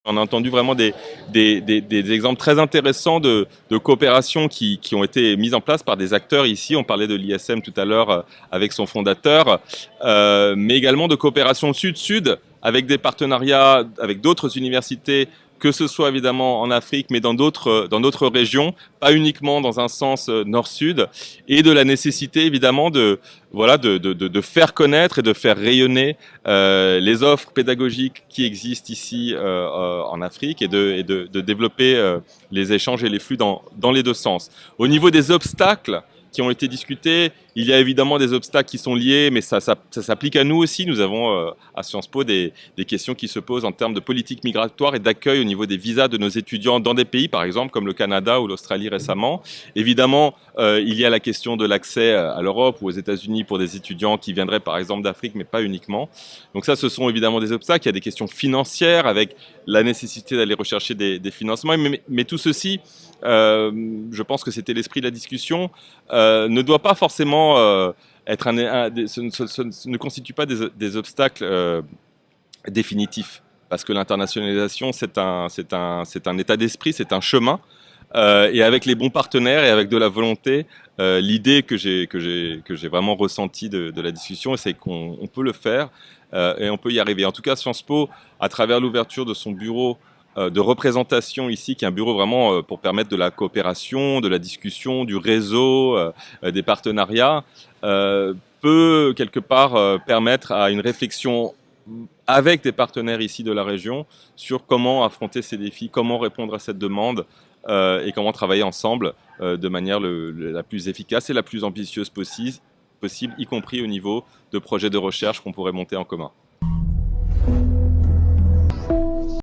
On a entendu vraiment des exemples très intéressants de coopération qui ont été mises en place par des acteurs ici. On parlait de l'ISM tout à l'heure avec son fondateur, mais également de coopération sud-sud avec des partenariats avec d'autres universités, que ce soit évidemment en Afrique, mais dans d'autres régions, pas uniquement dans un sens nord-sud, et de la nécessité évidemment de faire connaître et de faire rayonner les offres pédagogiques qui existent ici en Afrique et de développer les échanges et les flux dans les deux sens. Au niveau des obstacles qui ont été discutés, il y a évidemment des obstacles qui sont liés, mais ça s'applique à nous aussi. Nous avons à Sciences Po des questions qui se posent en termes de politique migratoire et d'accueil au niveau des visas de nos étudiants dans des pays, par exemple, comme le Canada ou l'Australie récemment. Évidemment, il y a la question de l'accès à l'Europe ou aux États-Unis pour des étudiants qui viendraient, par exemple, d'Afrique, mais pas uniquement. Donc ça, ce sont évidemment des obstacles. Il y a des questions financières avec la nécessité d'aller rechercher des financements. Mais tout ceci, je pense que c'était l'esprit de la discussion, ne doit pas forcément être ne constitue pas des obstacles définitifs, parce que l'internationalisation c'est un état d'esprit, c'est un chemin, et avec les bons partenaires et avec de la volonté, l'idée que j'ai vraiment ressentie de la discussion, c'est qu'on peut le faire et on peut y arriver. En tout cas, Sciences Po, à travers l'ouverture de son bureau de représentation ici, qui est un bureau vraiment pour permettre de la coopération, de la discussion, du réseau, des partenariats, peut quelque part permettre à une réflexion avec des partenaires ici de la région sur comment affronter ces défis, comment répondre à cette demande et comment travailler ensemble de manière la plus efficace et la plus ambitieuse possible, y compris au niveau de projets de recherche qu'on pourrait monter en commun.